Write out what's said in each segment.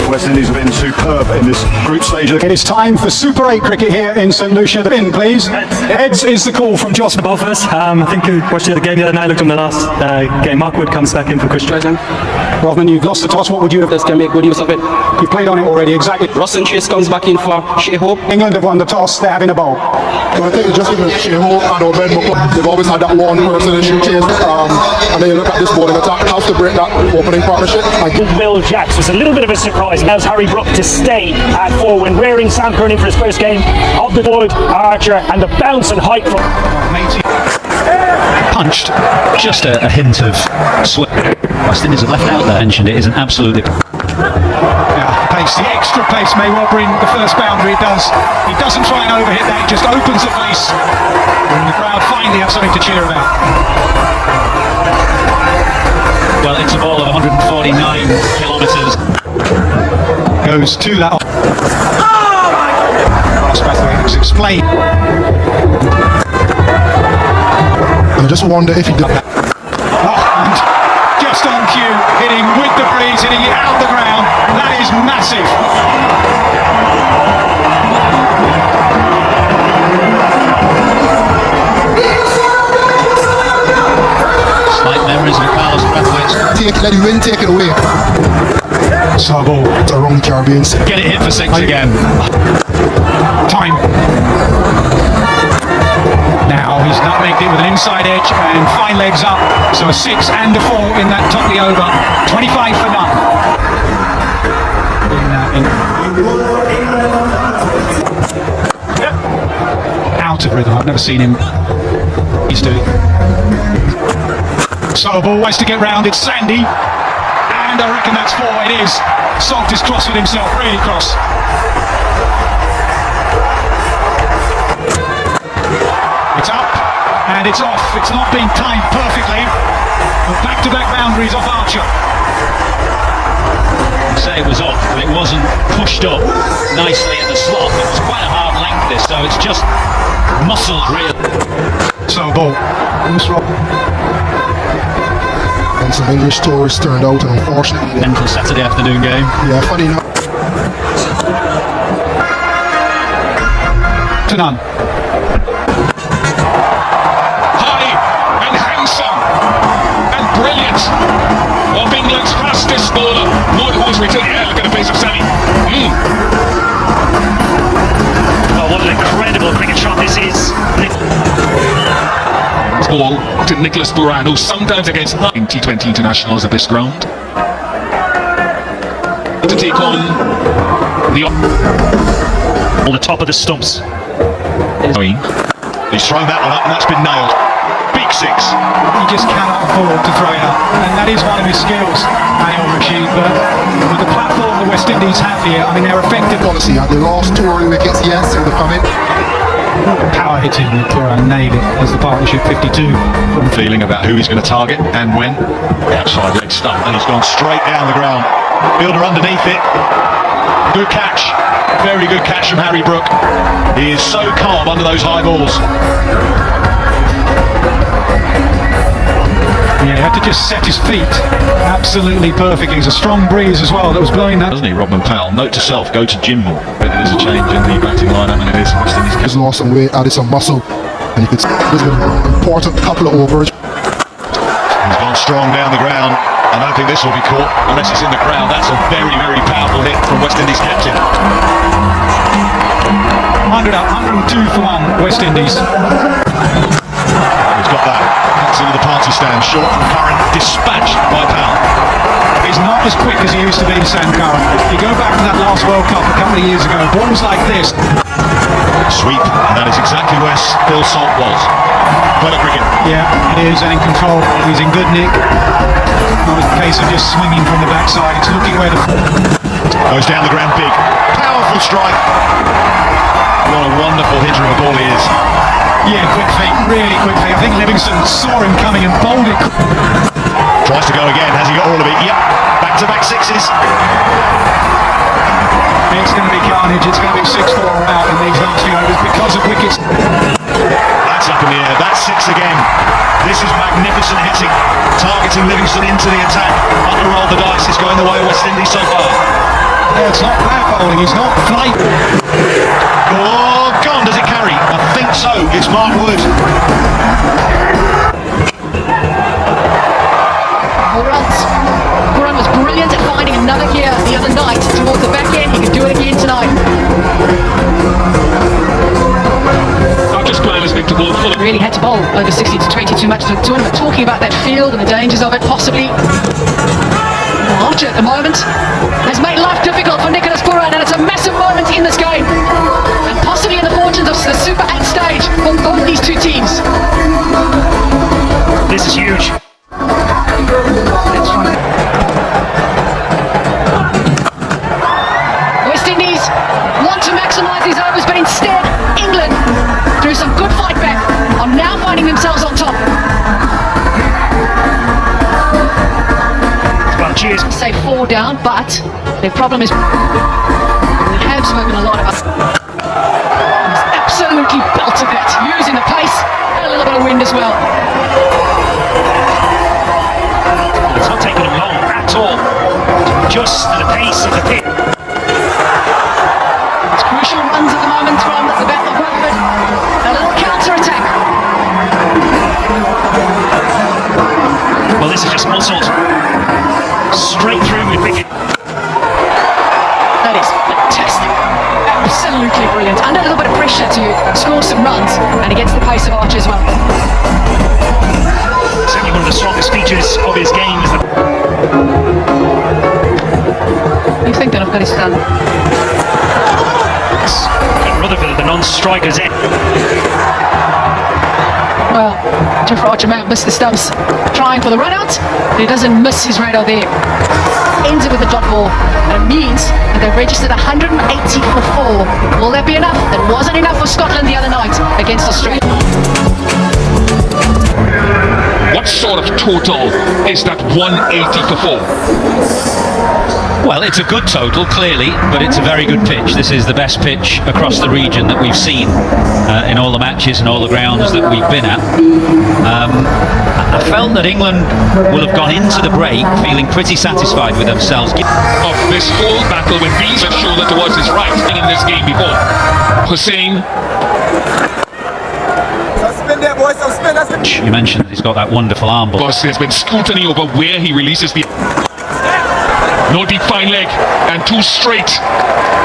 West Indies have been superb in this group stage. It is time for Super 8 cricket here in St Lucia. The pin, please. Heads is the call from Joss. Both of us. I think we watched the game the other night, looked on the last game. Mark Wood comes back in for Christian. Rothman, you've lost the toss. What would you have This can make good use of it. You've played on it already, exactly. Ross and Chase comes back in for Howa. England have won the toss. They're having a bowl. Well, I think it's just even Howa and Ben McCullough. They've always had that one person in shoe chase. And then you look at this bowling attack, how to break that opening partnership. Will Jacks was a little bit of a surprise. Allows Harry Brook to stay at 4 when rearing Sam Curran in for his first game of the Boyd Archer, and the bounce and height from punched. Just a hint of sweat. West Indies have left out there. Mentioned it isn't absolutely. Pace, the extra pace may well bring the first boundary. It does. He doesn't try and overhit that. He just opens the face, and the crowd finally have something to cheer about. Well, it's a ball of 149 kilometres. Goes to that. Last Brathwaite has explained. I just wonder if he did that. And just on cue, hitting with the breeze, hitting it out the ground. That is massive. Slight memories of Carlos Brathwaite's. Let him win, take it away. Sabo. It's a wrong Caribbean. Get it hit for 6 again. Time. Now he's nutmegged it with an inside edge and fine legs up. So a 6 and a 4 in that top of the over. 25 for none. Out of rhythm. I've never seen him. He's doing. So ball wants to get round. It's Sandy. And I reckon that's 4. It is. Salt is cross with himself. Really cross. It's up and it's off. It's not been timed perfectly. But back-to-back boundaries off Archer. I'd say it was off, but it wasn't pushed up nicely in the slot. It was quite a hard length this, so it's just muscled really. So ball. And some English tourists turned out, and unfortunately, Mental Saturday afternoon game. yeah, funny enough. To none. High and handsome and brilliant of England's fastest bowler. Wood return. Yeah, look at the face of Sammy. well, what an incredible cricket shot this is. Ball to Nicholas Buran, who sometimes against T20 internationals at this ground. To take on the top of the stumps. He's thrown that one up and that's been nailed. Big 6. He just cannot afford to throw it up. And that is one of his skills, Anil Rashid. But with the platform the West Indies have here, I mean, they're effective. Policy, they lost 2 early wickets, yes, so they've come in. Power hitting with Buran nailed it as the partnership 52. Feeling about who he's going to target and when. Outside leg stump, and he's gone straight down the ground. Fielder underneath it. Good catch. Very good catch from Harry Brook. He is so calm under those high balls. Yeah, he had to just set his feet absolutely perfectly. There's a strong breeze as well that was blowing that. Doesn't he, Rodman Powell? Note to self, go to gym more. But there's a change in the batting lineup and it is West Indies. He's lost some weight, added some muscle, and you could see this is an important couple of overs. He's gone strong down the ground. I don't think this will be caught unless it's in the crowd. That's a very, very powerful hit from West Indies captain. 100 up, 102 for 1, West Indies. He's got that. That's into the party stand. Short from Curran. Dispatched by Powell. He's not as quick as he used to be, Sam Curran. You go back to that last World Cup a couple of years ago, balls like this. Sweep, and that is exactly where Phil Salt was. Clever cricket. Yeah, it is, and in control. He's in good nick. Not a case of just swinging from the backside. It's looking where the... Goes down the ground big. Powerful strike. What a wonderful hitter of a ball he is. Yeah, quick feet, really quick feet. I think Livingston saw him coming and bowled it. Tries to go again. Has he got all of it? Yep. Back-to-back 6s. It's going to be carnage. It's going to be 6-4 out in these last few overs because of wickets. That's up in the air. That's 6 again. This is magnificent hitting. Targeting Livingston into the attack. Under roll the dice is going the way of West Indies so far. it's not bad bowling, he's not flight. Oh, gone, does it carry? I think so, it's Mark Wood. Moran was brilliant at finding another gear the other night towards the back end. He can do it again tonight. Really had to bowl over 60 to 20 too much to the tournament. Talking about that field and the dangers of it, possibly. Archer at the moment has made life difficult for Nicholas Pooran, and it's a massive moment in this game, and possibly in the fortunes of the Super 8 stage for both these two teams. This is huge. West Indies want to maximise these overs, but instead England, through some good fight back, are now finding themselves on top. Well, cheers. Say 4 down, but their problem is we have spoken a lot about. He's absolutely belted that, using the pace and a little bit of wind as well. It's not taking him long at all. Just at the pace of the pitch. It's crucial runs at the moment from the Battle of Bradford. A little counter-attack. Well, this is just muscled. Straight through with wicket. That is fantastic. Absolutely brilliant. Under a little bit of pressure to score some runs, and he gets the pace of Archer as well. Certainly one of the strongest features of his game is the... You think that Afghanistan? Rutherford, the non-striker's end. Well, Jeffrey Archer may have missed the stumps trying for the run out, but he doesn't miss his radar there. Ends it with a dot ball, and it means that they've registered 180 for 4. Will that be enough? That wasn't enough for Scotland the other night against Australia. What sort of total is that 180 for 4? Well, it's a good total, clearly, but it's a very good pitch. This is the best pitch across the region that we've seen in all the matches and all the grounds that we've been at. I felt that England will have gone into the break feeling pretty satisfied with themselves. Of this whole battle with these are sure that towards his right in this game before. Hussein. You mentioned that he's got that wonderful arm ball. Because there's been scrutiny over where he releases the... No deep fine leg and 2 straight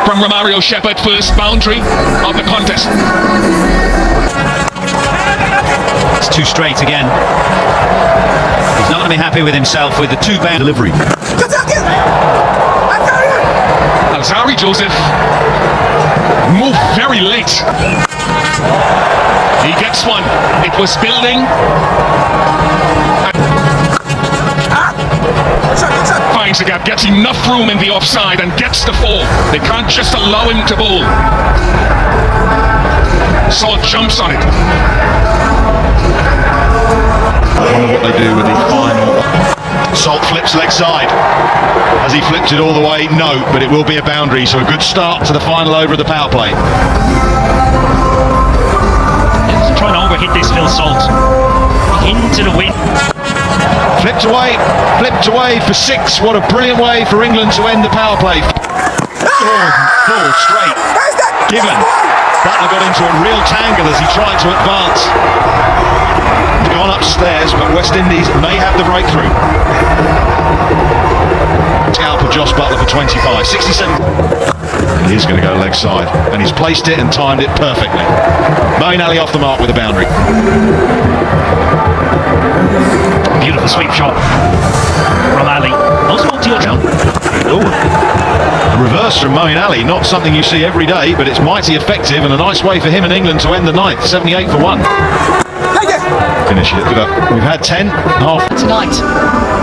from Romario Shepherd, first boundary of the contest. It's 2 straight again. He's not going to be happy with himself with the 2 bound delivery. Alzari Joseph moved very late. He gets one. It was building. Finds the gap, gets enough room in the offside and gets the 4. They can't just allow him to bowl. Salt jumps on it. I wonder what they do with the final. Salt flips leg side. Has he flipped it all the way? No, but it will be a boundary, so a good start to the final over of the power play. Trying to overhit this, Phil Salt. Into the wind. Flipped away for 6. What a brilliant way for England to end the power play. Ball straight. Given. Butler got into a real tangle as he tried to advance. Gone upstairs, but West Indies may have the breakthrough. Out for Josh Butler for 25. 67. He's going to go leg side, and he's placed it and timed it perfectly. Moeen Ali off the mark with a boundary. Beautiful sweep shot from Ali. Also to your jump. A reverse from Moeen Ali, not something you see every day, but it's mighty effective and a nice way for him and England to end the 9th. 78 for 1. Finish it. We've had 10 half. Tonight,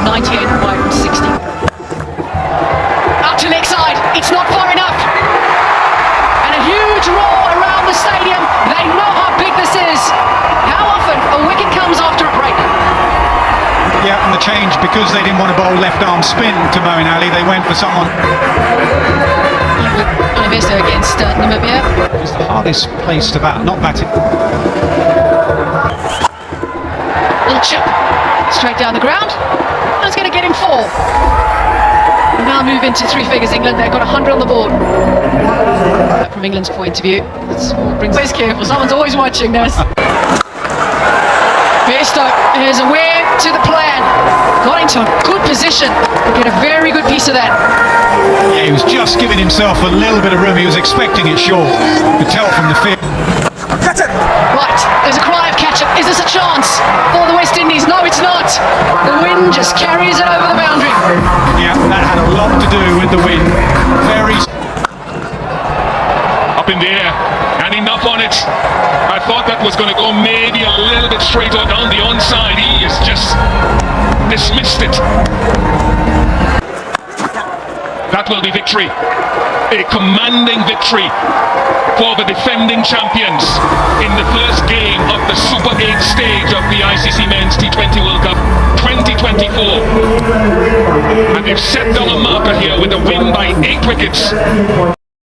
98 away from 60. Out to leg side, it's not far enough. And a huge roar around the stadium. They know how big this is. How often a wicket comes after a break. Yeah, and the change, because they didn't want to bowl left arm spin to Moeen Ali, they went for someone. Universo against Namibia. It's the hardest place to bat, not bat it. Little chip straight down the ground. That's going to get him 4. And now now move into three figures. England, they've got 100 on the board. From England's point of view, this brings us careful. Someone's always watching this. Bairstow is aware to the plan. Got into a good position. Get a very good piece of that. Yeah, he was just giving himself a little bit of room. He was expecting it short. You could tell from the field. Right, there's a cry of catch-up. Is this a chance for the West Indies? No, it's not. The wind just carries it over the boundary. Yeah, that had a lot to do with the wind. Very... Up in the air, and enough on it. I thought that was going to go maybe a little bit straight or down the onside. He has just dismissed it. That will be victory. A commanding victory for the defending champions in the first game of the Super 8 stage of the ICC Men's T20 World Cup 2024. And they've set down a marker here with a win by 8 wickets.